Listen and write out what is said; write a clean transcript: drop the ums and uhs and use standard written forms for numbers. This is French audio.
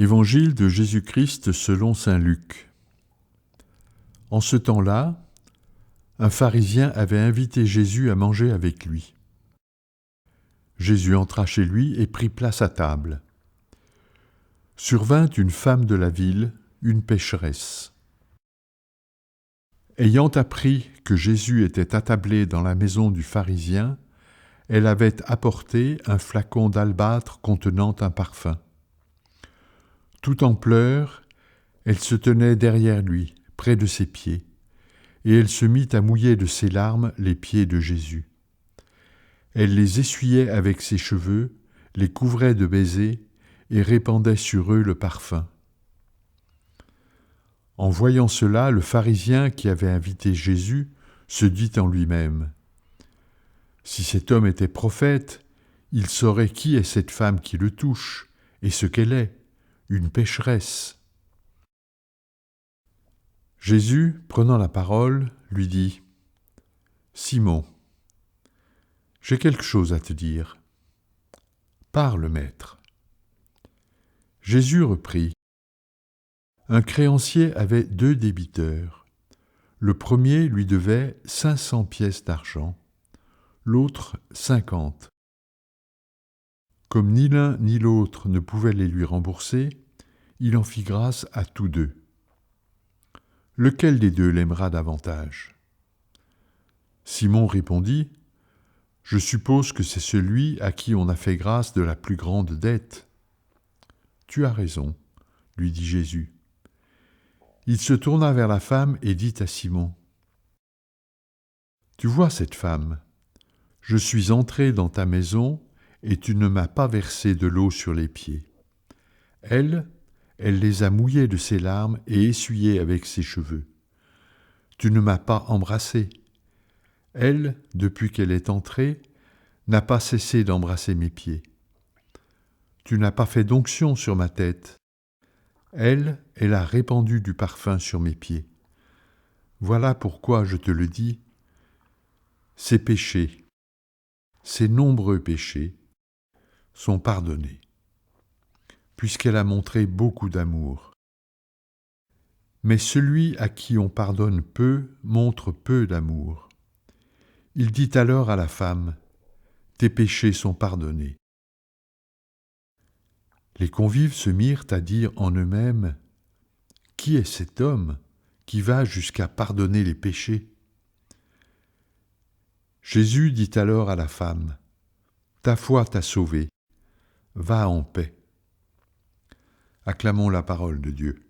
Évangile de Jésus-Christ selon saint Luc. En ce temps-là, un pharisien avait invité Jésus à manger avec lui. Jésus entra chez lui et prit place à table. Survint une femme de la ville, une pécheresse. Ayant appris que Jésus était attablé dans la maison du pharisien, elle avait apporté un flacon d'albâtre contenant un parfum. Tout en pleurs, elle se tenait derrière lui, près de ses pieds, et elle se mit à mouiller de ses larmes les pieds de Jésus. Elle les essuyait avec ses cheveux, les couvrait de baisers et répandait sur eux le parfum. En voyant cela, le pharisien qui avait invité Jésus se dit en lui-même : « Si cet homme était prophète, il saurait qui est cette femme qui le touche et ce qu'elle est, une pécheresse. » Jésus, prenant la parole, lui dit : « Simon, j'ai quelque chose à te dire. Parle, maître. » Jésus reprit : « Un créancier avait 2 débiteurs. Le premier lui devait 500 pièces d'argent, l'autre 50. Comme ni l'un ni l'autre ne pouvaient les lui rembourser, il en fit grâce à tous 2. Lequel des 2 l'aimera davantage ? Simon répondit : « Je suppose que c'est celui à qui on a fait grâce de la plus grande dette. » « Tu as raison, lui dit Jésus. » Il se tourna vers la femme et dit à Simon : « Tu vois cette femme ? Je suis entré dans ta maison et tu ne m'as pas versé de l'eau sur les pieds. Elle les a mouillés de ses larmes et essuyés avec ses cheveux. Tu ne m'as pas embrassé. Elle, depuis qu'elle est entrée, n'a pas cessé d'embrasser mes pieds. Tu n'as pas fait d'onction sur ma tête. Elle a répandu du parfum sur mes pieds. Voilà pourquoi je te le dis, ses péchés, ses nombreux péchés, sont pardonnés, puisqu'elle a montré beaucoup d'amour. Mais celui à qui on pardonne peu montre peu d'amour. Il dit alors à la femme : « Tes péchés sont pardonnés. » Les convives se mirent à dire en eux-mêmes : « Qui est cet homme qui va jusqu'à pardonner les péchés ?» Jésus dit alors à la femme : « Ta foi t'a sauvée, va en paix. » Acclamons la parole de Dieu.